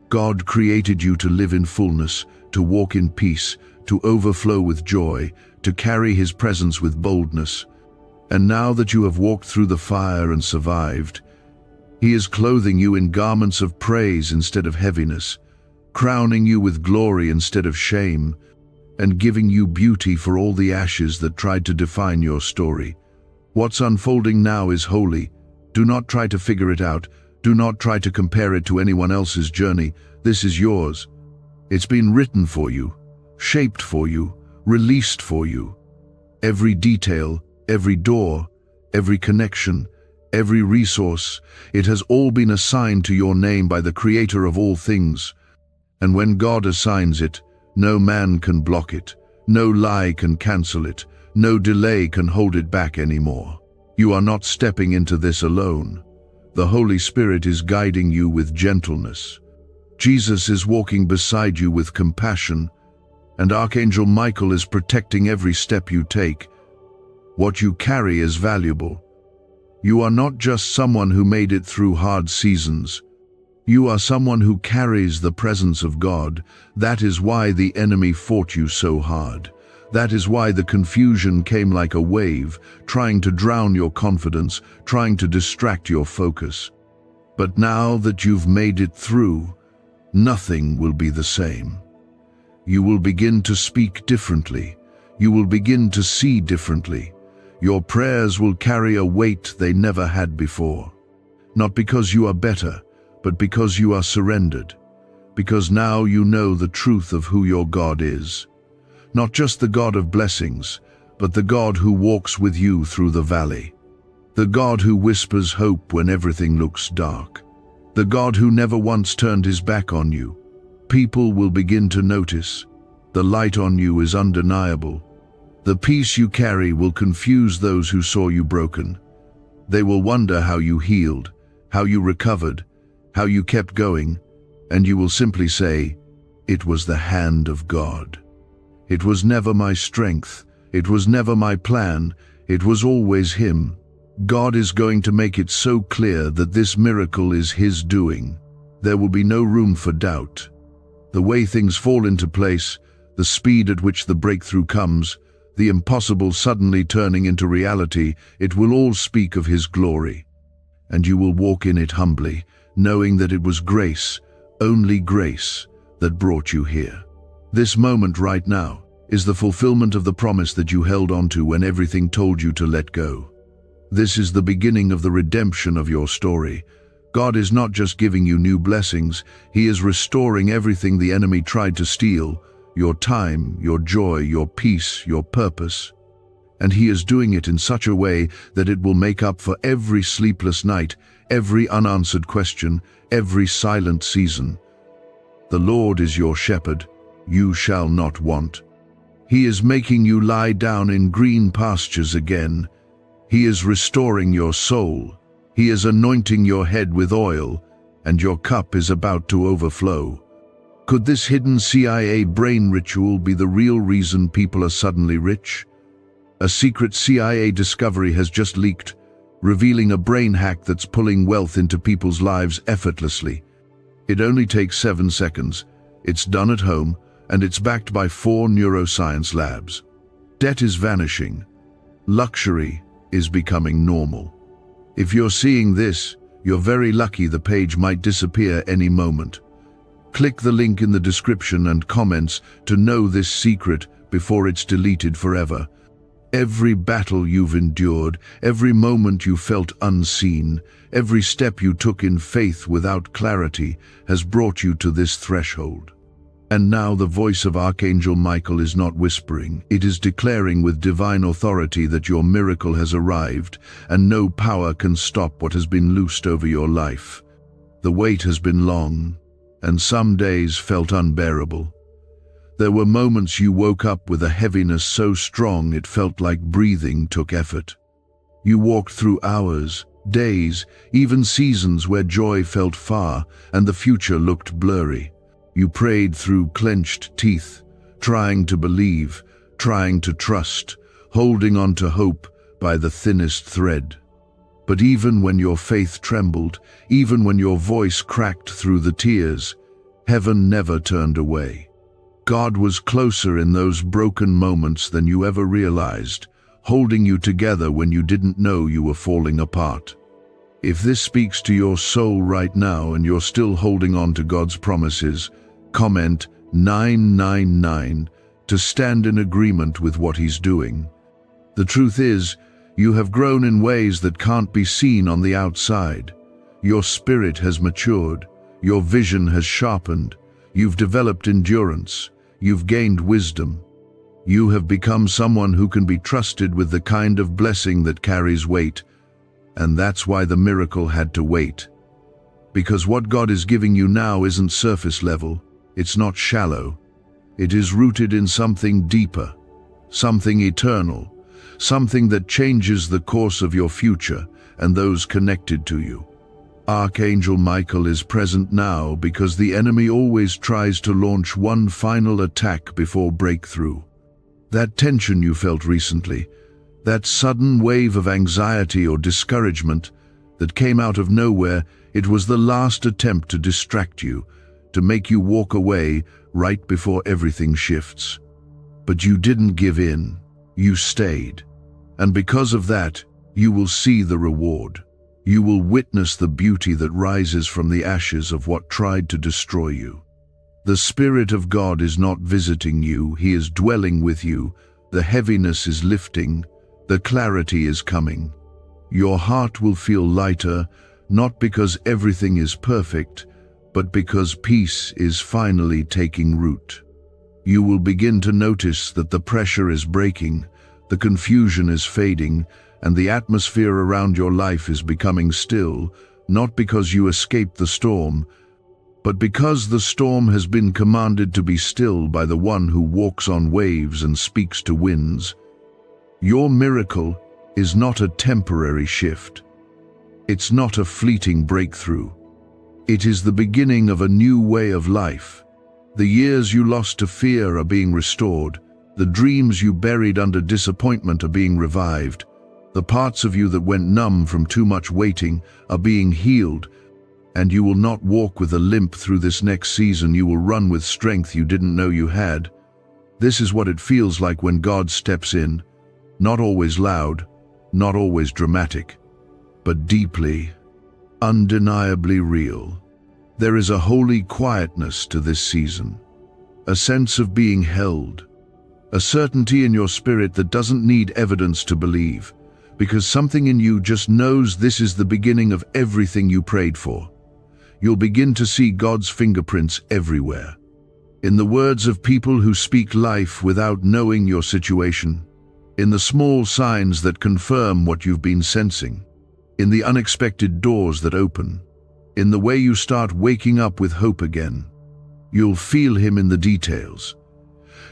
S1: God created you to live in fullness, to walk in peace, to overflow with joy, to carry His presence with boldness. And now that you have walked through the fire and survived, He is clothing you in garments of praise instead of heaviness, crowning you with glory instead of shame, and giving you beauty for all the ashes that tried to define your story. What's unfolding now is holy. Do not try to figure it out. Do not try to compare it to anyone else's journey. This is yours. It's been written for you, shaped for you, released for you. Every detail, every door, every connection, every resource, it has all been assigned to your name by the Creator of all things. And when God assigns it, no man can block it, no lie can cancel it, no delay can hold it back anymore. You are not stepping into this alone. The Holy Spirit is guiding you with gentleness. Jesus is walking beside you with compassion, and Archangel Michael is protecting every step you take. What you carry is valuable. You are not just someone who made it through hard seasons. You are someone who carries the presence of God. That is why the enemy fought you so hard. That is why the confusion came like a wave, trying to drown your confidence, trying to distract your focus. But now that you've made it through, nothing will be the same. You will begin to speak differently. You will begin to see differently. Your prayers will carry a weight they never had before. Not because you are better, but because you are surrendered. Because now you know the truth of who your God is. Not just the God of blessings, but the God who walks with you through the valley. The God who whispers hope when everything looks dark. The God who never once turned His back on you. People will begin to notice. The light on you is undeniable. The peace you carry will confuse those who saw you broken. They will wonder how you healed, how you recovered, how you kept going, and you will simply say, "It was the hand of God. It was never my strength. It was never my plan. It was always Him." God is going to make it so clear that this miracle is His doing. There will be no room for doubt. The way things fall into place, the speed at which the breakthrough comes, the impossible suddenly turning into reality, it will all speak of His glory. And you will walk in it humbly, knowing that it was grace, only grace, that brought you here. This moment right now is the fulfillment of the promise that you held onto when everything told you to let go. This is the beginning of the redemption of your story. God is not just giving you new blessings, He is restoring everything the enemy tried to steal, your time, your joy, your peace, your purpose. And He is doing it in such a way that it will make up for every sleepless night, every unanswered question, every silent season. The Lord is your shepherd, you shall not want. He is making you lie down in green pastures again. He is restoring your soul. He is anointing your head with oil, and your cup is about to overflow. Could this hidden CIA brain ritual be the real reason people are suddenly rich? A secret CIA discovery has just leaked, revealing a brain hack that's pulling wealth into people's lives effortlessly. It only takes 7 seconds. It's done at home, and it's backed by 4 neuroscience labs. Debt is vanishing. Luxury is becoming normal. If you're seeing this, you're very lucky. The page might disappear any moment. Click the link in the description and comments to know this secret before it's deleted forever. Every battle you've endured, every moment you felt unseen, every step you took in faith without clarity has brought you to this threshold. And now the voice of Archangel Michael is not whispering, it is declaring with divine authority that your miracle has arrived, and no power can stop what has been loosed over your life. The wait has been long, and some days felt unbearable. There were moments you woke up with a heaviness so strong it felt like breathing took effort. You walked through hours, days, even seasons where joy felt far and the future looked blurry. You prayed through clenched teeth, trying to believe, trying to trust, holding on to hope by the thinnest thread. But even when your faith trembled, even when your voice cracked through the tears, heaven never turned away. God was closer in those broken moments than you ever realized, holding you together when you didn't know you were falling apart. If this speaks to your soul right now and you're still holding on to God's promises, comment 999 to stand in agreement with what He's doing. The truth is, you have grown in ways that can't be seen on the outside. Your spirit has matured, your vision has sharpened, you've developed endurance, you've gained wisdom. You have become someone who can be trusted with the kind of blessing that carries weight, and that's why the miracle had to wait. Because what God is giving you now isn't surface level, it's not shallow. It is rooted in something deeper, something eternal, something that changes the course of your future and those connected to you. Archangel Michael is present now because the enemy always tries to launch one final attack before breakthrough. That tension you felt recently, that sudden wave of anxiety or discouragement that came out of nowhere, it was the last attempt to distract you, to make you walk away right before everything shifts. But you didn't give in, you stayed. And because of that, you will see the reward. You will witness the beauty that rises from the ashes of what tried to destroy you. The Spirit of God is not visiting you, He is dwelling with you. The heaviness is lifting, the clarity is coming. Your heart will feel lighter, not because everything is perfect, but because peace is finally taking root. You will begin to notice that the pressure is breaking, the confusion is fading, and the atmosphere around your life is becoming still, not because you escaped the storm, but because the storm has been commanded to be still by the one who walks on waves and speaks to winds. Your miracle is not a temporary shift. It's not a fleeting breakthrough. It is the beginning of a new way of life. The years you lost to fear are being restored. The dreams you buried under disappointment are being revived. The parts of you that went numb from too much waiting are being healed. And you will not walk with a limp through this next season. You will run with strength you didn't know you had. This is what it feels like when God steps in. Not always loud, not always dramatic, but deeply, undeniably real. There is a holy quietness to this season, a sense of being held, a certainty in your spirit that doesn't need evidence to believe, because something in you just knows this is the beginning of everything you prayed for. You'll begin to see God's fingerprints everywhere. In the words of people who speak life without knowing your situation, in the small signs that confirm what you've been sensing, in the unexpected doors that open, in the way you start waking up with hope again. You'll feel Him in the details.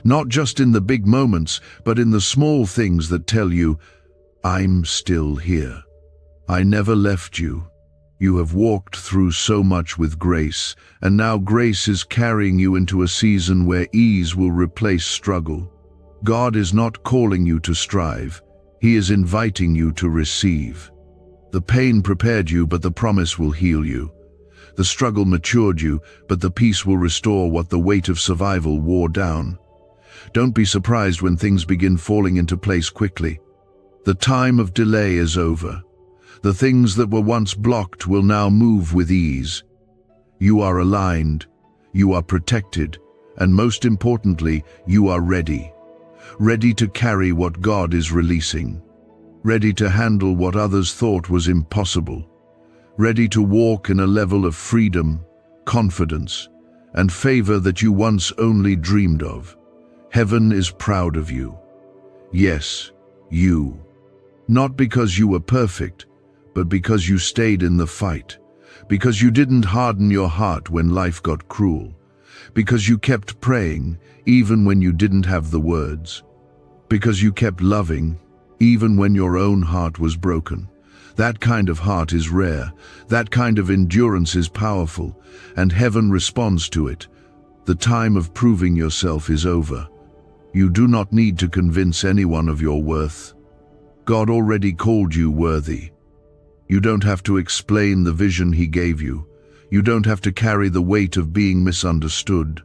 S1: Not just in the big moments, but in the small things that tell you, I'm still here. I never left you. You have walked through so much with grace, and now grace is carrying you into a season where ease will replace struggle. God is not calling you to strive. He is inviting you to receive. The pain prepared you, but the promise will heal you. The struggle matured you, but the peace will restore what the weight of survival wore down. Don't be surprised when things begin falling into place quickly. The time of delay is over. The things that were once blocked will now move with ease. You are aligned, you are protected, and most importantly, you are ready. Ready to carry what God is releasing. Ready to handle what others thought was impossible. Ready to walk in a level of freedom, confidence, and favor that you once only dreamed of. Heaven is proud of you. Yes, you. Not because you were perfect, but because you stayed in the fight. Because you didn't harden your heart when life got cruel. Because you kept praying, even when you didn't have the words. Because you kept loving, even when your own heart was broken. That kind of heart is rare. That kind of endurance is powerful, and heaven responds to it. The time of proving yourself is over. You do not need to convince anyone of your worth. God already called you worthy. You don't have to explain the vision he gave you. You don't have to carry the weight of being misunderstood.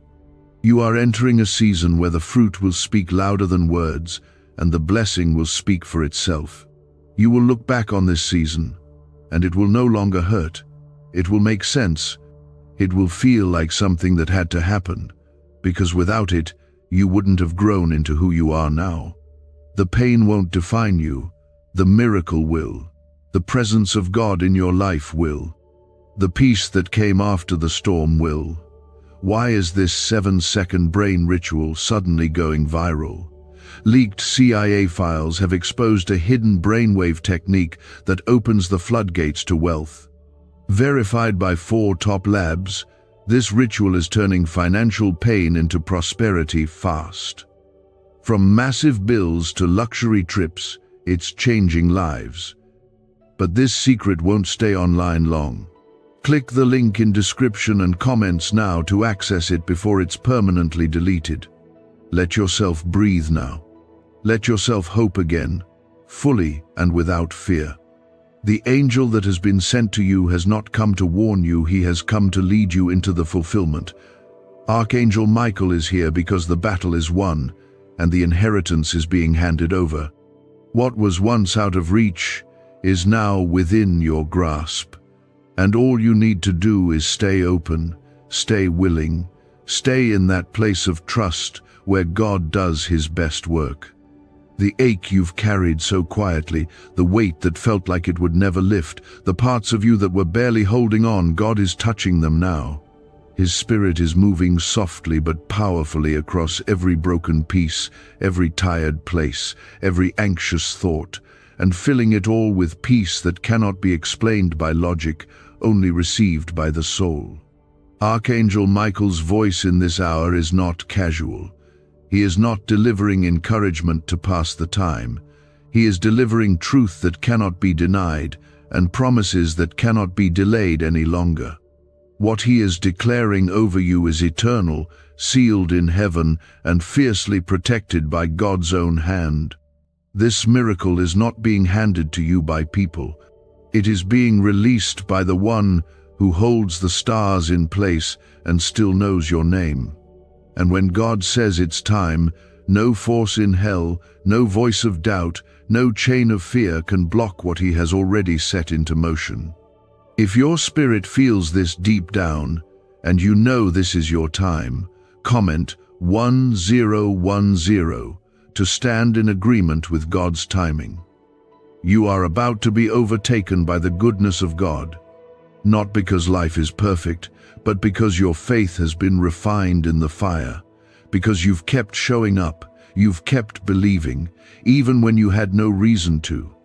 S1: You are entering a season where the fruit will speak louder than words, and the blessing will speak for itself. You will look back on this season, and it will no longer hurt. It will make sense. It will feel like something that had to happen, because without it, you wouldn't have grown into who you are now. The pain won't define you. The miracle will. The presence of God in your life will. The peace that came after the storm will. Why is this 7-second brain ritual suddenly going viral? Leaked CIA files have exposed a hidden brainwave technique that opens the floodgates to wealth. Verified by 4 top labs, this ritual is turning financial pain into prosperity fast. From massive bills to luxury trips, it's changing lives. But this secret won't stay online long. Click the link in description and comments now to access it before it's permanently deleted. Let yourself breathe now. Let yourself hope again, fully and without fear. The angel that has been sent to you has not come to warn you, he has come to lead you into the fulfillment. Archangel Michael is here because the battle is won, and the inheritance is being handed over. What was once out of reach is now within your grasp. And all you need to do is stay open, stay willing, stay in that place of trust where God does his best work. The ache you've carried so quietly, the weight that felt like it would never lift, the parts of you that were barely holding on, God is touching them now. His Spirit is moving softly but powerfully across every broken piece, every tired place, every anxious thought, and filling it all with peace that cannot be explained by logic, only received by the soul. Archangel Michael's voice in this hour is not casual. He is not delivering encouragement to pass the time. He is delivering truth that cannot be denied and promises that cannot be delayed any longer. What he is declaring over you is eternal, sealed in heaven, and fiercely protected by God's own hand. This miracle is not being handed to you by people. It is being released by the one who holds the stars in place and still knows your name. And when God says it's time, no force in hell, no voice of doubt, no chain of fear can block what he has already set into motion. If your spirit feels this deep down, and you know this is your time, comment 1010 to stand in agreement with God's timing. You are about to be overtaken by the goodness of God, not because life is perfect, but because your faith has been refined in the fire, because you've kept showing up, you've kept believing, even when you had no reason to.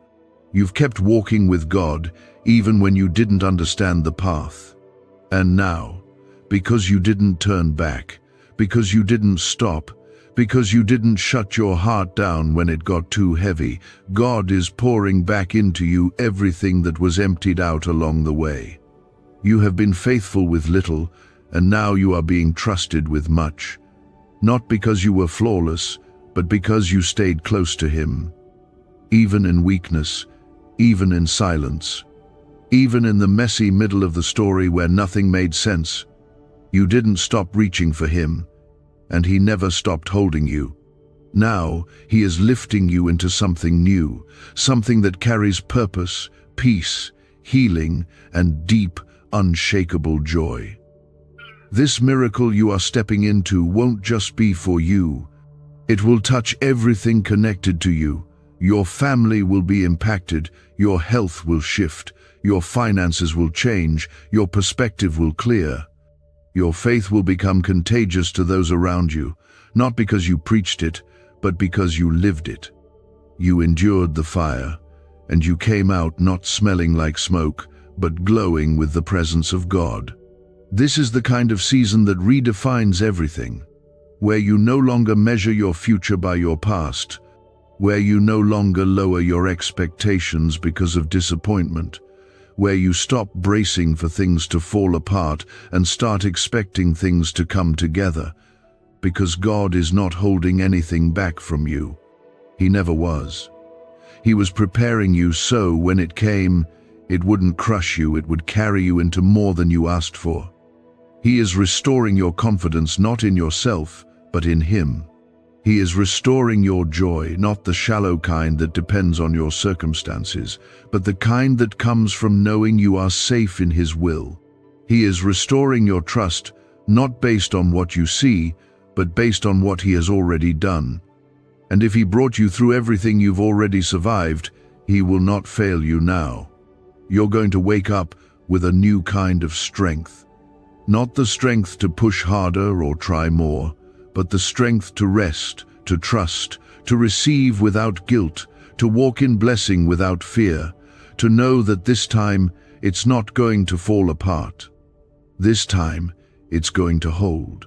S1: You've kept walking with God, even when you didn't understand the path. And now, because you didn't turn back, because you didn't stop, because you didn't shut your heart down when it got too heavy, God is pouring back into you everything that was emptied out along the way. You have been faithful with little, and now you are being trusted with much. Not because you were flawless, but because you stayed close to him. Even in weakness, even in silence, even in the messy middle of the story where nothing made sense, you didn't stop reaching for him. And he never stopped holding you. Now, he is lifting you into something new, something that carries purpose, peace, healing, and deep, unshakable joy. This miracle you are stepping into won't just be for you. It will touch everything connected to you. Your family will be impacted, your health will shift, your finances will change, your perspective will clear. Your faith will become contagious to those around you, not because you preached it, but because you lived it. You endured the fire, and you came out not smelling like smoke, but glowing with the presence of God. This is the kind of season that redefines everything, where you no longer measure your future by your past, where you no longer lower your expectations because of disappointment, where you stop bracing for things to fall apart and start expecting things to come together, because God is not holding anything back from you. He never was. He was preparing you so when it came, It wouldn't crush you, it would carry you into more than you asked for. He is restoring your confidence not in yourself, but in Him. He is restoring your joy, not the shallow kind that depends on your circumstances, but the kind that comes from knowing you are safe in His will. He is restoring your trust, not based on what you see, but based on what He has already done. And if He brought you through everything you've already survived, He will not fail you now. You're going to wake up with a new kind of strength. Not the strength to push harder or try more, but the strength to rest, to trust, to receive without guilt, to walk in blessing without fear, to know that this time it's not going to fall apart. This time it's going to hold,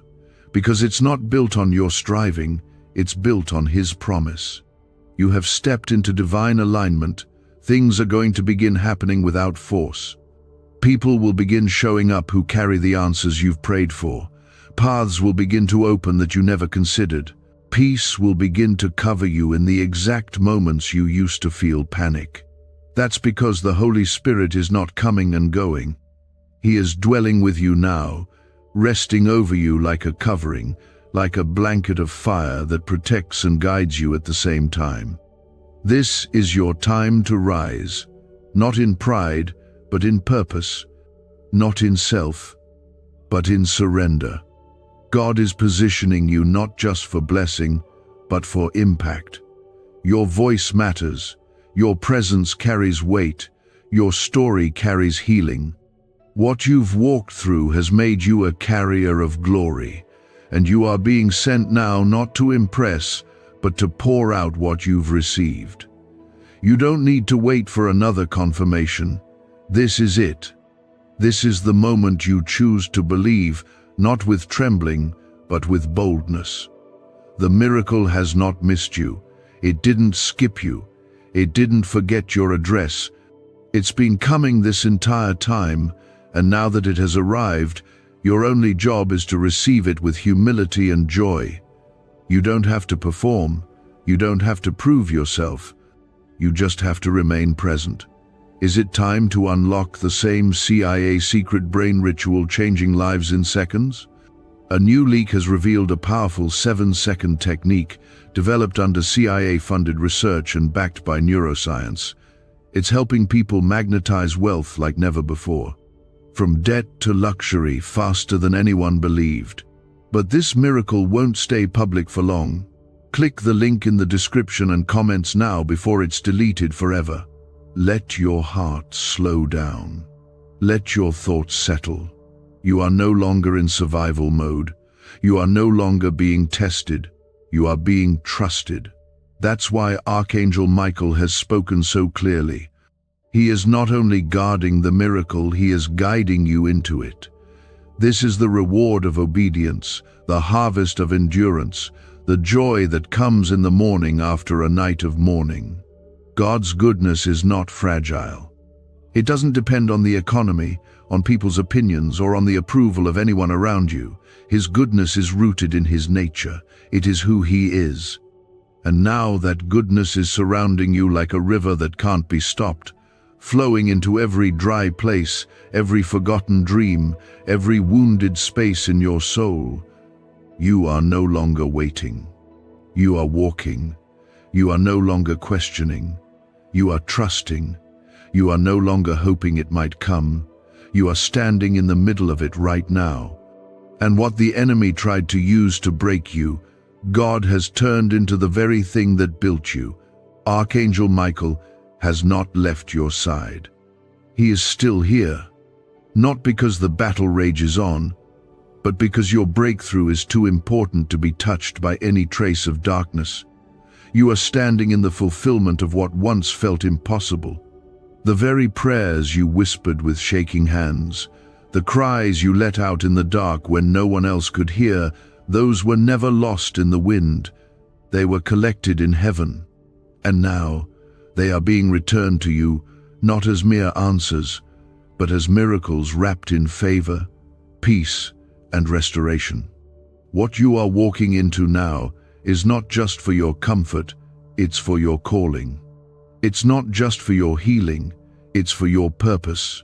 S1: because it's not built on your striving, it's built on His promise. You have stepped into divine alignment. Things are going to begin happening without force. People will begin showing up who carry the answers you've prayed for. Paths will begin to open that you never considered. Peace will begin to cover you in the exact moments you used to feel panic. That's because the Holy Spirit is not coming and going. He is dwelling with you now, resting over you like a covering, like a blanket of fire that protects and guides you at the same time. This is your time to rise, not in pride, but in purpose, not in self, but in surrender. God is positioning you not just for blessing, but for impact. Your voice matters, your presence carries weight, your story carries healing. What you've walked through has made you a carrier of glory, and you are being sent now not to impress, but to pour out what you've received. You don't need to wait for another confirmation. This is it. This is the moment you choose to believe, not with trembling, but with boldness. The miracle has not missed you. It didn't skip you. It didn't forget your address. It's been coming this entire time, and now that it has arrived, your only job is to receive it with humility and joy. You don't have to perform. You don't have to prove yourself. You just have to remain present. Is it time to unlock the same CIA secret brain ritual changing lives in seconds? A new leak has revealed a powerful 7-second technique developed under CIA-funded research and backed by neuroscience. It's helping people magnetize wealth like never before. From debt to luxury faster than anyone believed. But this miracle won't stay public for long. Click the link in the description and comments now before it's deleted forever. Let your heart slow down. Let your thoughts settle. You are no longer in survival mode. You are no longer being tested. You are being trusted. That's why Archangel Michael has spoken so clearly. He is not only guarding the miracle, he is guiding you into it. This is the reward of obedience, the harvest of endurance, the joy that comes in the morning after a night of mourning. God's goodness is not fragile. It doesn't depend on the economy, on people's opinions, or on the approval of anyone around you. His goodness is rooted in His nature. It is who He is. And now that goodness is surrounding you like a river that can't be stopped, flowing into every dry place, every forgotten dream, every wounded space in your soul. You are no longer waiting. You are walking. You are no longer questioning. You are trusting. You are no longer hoping it might come. You are standing in the middle of it right now. And what the enemy tried to use to break you, God has turned into the very thing that built you. Archangel Michael has not left your side. He is still here, not because the battle rages on, but because your breakthrough is too important to be touched by any trace of darkness. You are standing in the fulfillment of what once felt impossible. The very prayers you whispered with shaking hands, the cries you let out in the dark when no one else could hear, those were never lost in the wind. They were collected in heaven. And now, they are being returned to you, not as mere answers, but as miracles wrapped in favor, peace, and restoration. What you are walking into now is not just for your comfort, it's for your calling. It's not just for your healing, It's for your purpose.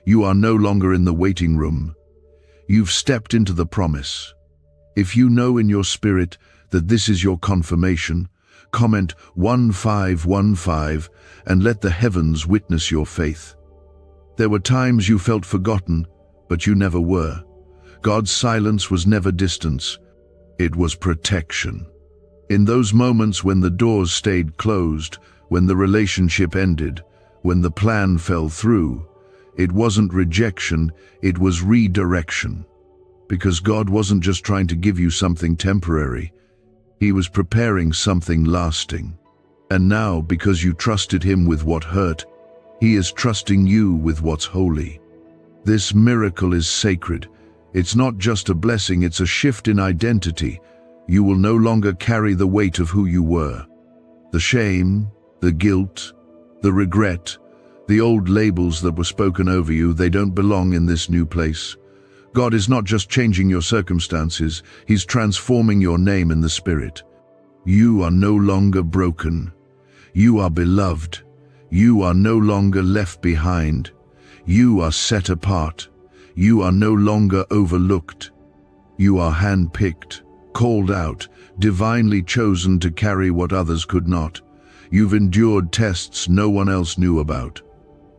S1: You are no longer in the waiting room. You've stepped into the promise. If you know in your spirit that this is your confirmation, comment 1515 and let the heavens witness your faith. There were times you felt forgotten, but you never were. God's silence was never distance. It was protection. In those moments when the doors stayed closed, when the relationship ended, when the plan fell through, it wasn't rejection, it was redirection. Because God wasn't just trying to give you something temporary. He was preparing something lasting. And now, because you trusted Him with what hurt, He is trusting you with what's holy. This miracle is sacred. It's not just a blessing, it's a shift in identity. You will no longer carry the weight of who you were. The shame, the guilt, the regret, the old labels that were spoken over you, they don't belong in this new place. God is not just changing your circumstances, He's transforming your name in the Spirit. You are no longer broken. You are beloved. You are no longer left behind. You are set apart. You are no longer overlooked. You are handpicked, called out, divinely chosen to carry what others could not. You've endured tests no one else knew about.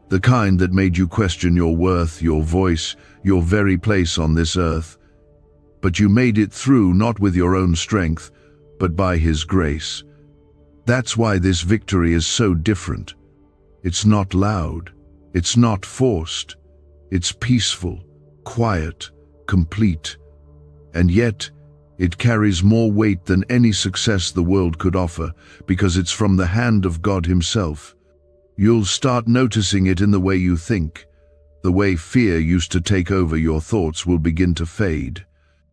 S1: The kind that made you question your worth, your voice, your very place on this earth. But you made it through not with your own strength, but by His grace. That's why this victory is so different. It's not loud. It's not forced. It's peaceful, quiet, complete. And yet, it carries more weight than any success the world could offer, because it's from the hand of God Himself. You'll start noticing it in the way you think. The way fear used to take over your thoughts will begin to fade.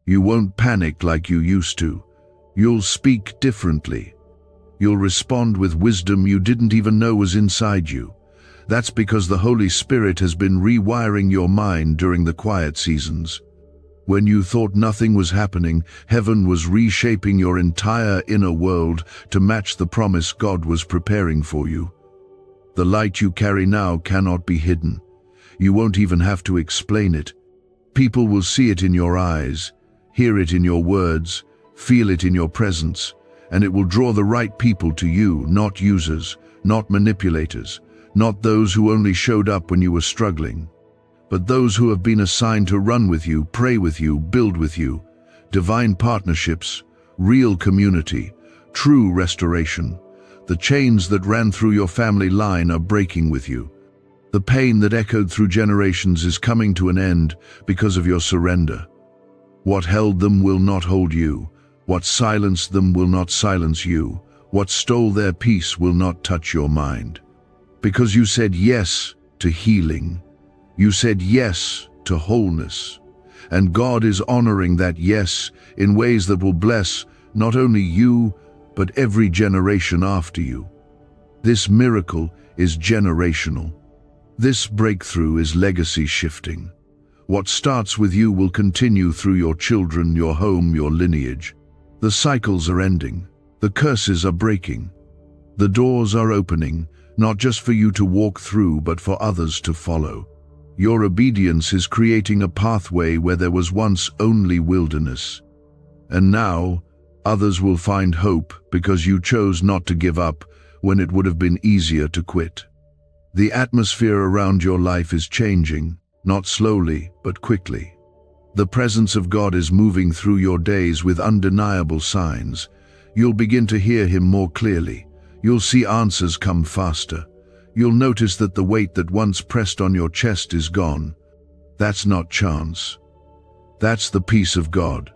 S1: You won't panic like you used to. You'll speak differently. You'll respond with wisdom you didn't even know was inside you. That's because the Holy Spirit has been rewiring your mind during the quiet seasons. When you thought nothing was happening, heaven was reshaping your entire inner world to match the promise God was preparing for you. The light you carry now cannot be hidden. You won't even have to explain it. People will see it in your eyes, hear it in your words, feel it in your presence, and it will draw the right people to you, not users, not manipulators, not those who only showed up when you were struggling, but those who have been assigned to run with you, pray with you, build with you. Divine partnerships, real community, true restoration. The chains that ran through your family line are breaking with you. The pain that echoed through generations is coming to an end because of your surrender. What held them will not hold you. What silenced them will not silence you. What stole their peace will not touch your mind. Because you said yes to healing. You said yes to wholeness. And God is honoring that yes in ways that will bless not only you, but every generation after you. This miracle is generational. This breakthrough is legacy shifting. What starts with you will continue through your children, your home, your lineage. The cycles are ending. The curses are breaking. The doors are opening, not just for you to walk through, but for others to follow. Your obedience is creating a pathway where there was once only wilderness. And now, others will find hope because you chose not to give up when it would have been easier to quit. The atmosphere around your life is changing, not slowly, but quickly. The presence of God is moving through your days with undeniable signs. You'll begin to hear Him more clearly. You'll see answers come faster. You'll notice that the weight that once pressed on your chest is gone. That's not chance. That's the peace of God.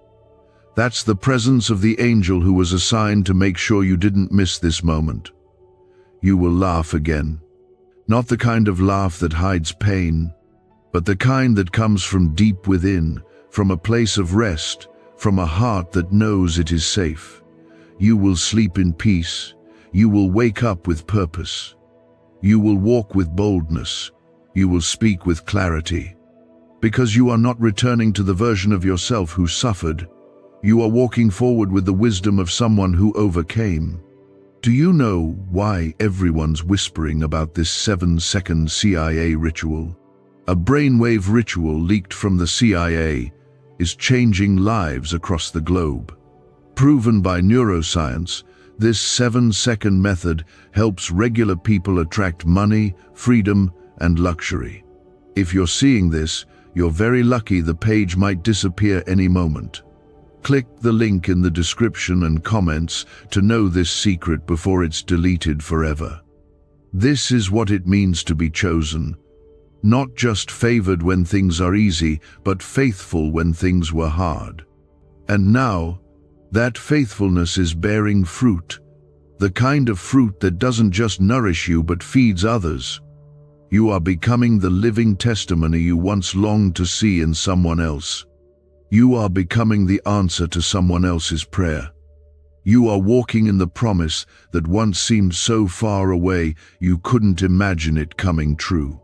S1: That's the presence of the angel who was assigned to make sure you didn't miss this moment. You will laugh again. Not the kind of laugh that hides pain, but the kind that comes from deep within, from a place of rest, from a heart that knows it is safe. You will sleep in peace. You will wake up with purpose. You will walk with boldness. You will speak with clarity. Because you are not returning to the version of yourself who suffered. You are walking forward with the wisdom of someone who overcame. Do you know why everyone's whispering about this 7-second CIA ritual? A brainwave ritual leaked from the CIA is changing lives across the globe. Proven by neuroscience, this 7-second method helps regular people attract money, freedom, and luxury. If you're seeing this, you're very lucky. The page might disappear any moment. Click the link in the description and comments to know this secret before it's deleted forever. This is what it means to be chosen. Not just favored when things are easy, but faithful when things were hard. And now, that faithfulness is bearing fruit. The kind of fruit that doesn't just nourish you but feeds others. You are becoming the living testimony you once longed to see in someone else. You are becoming the answer to someone else's prayer. You are walking in the promise that once seemed so far away you couldn't imagine it coming true.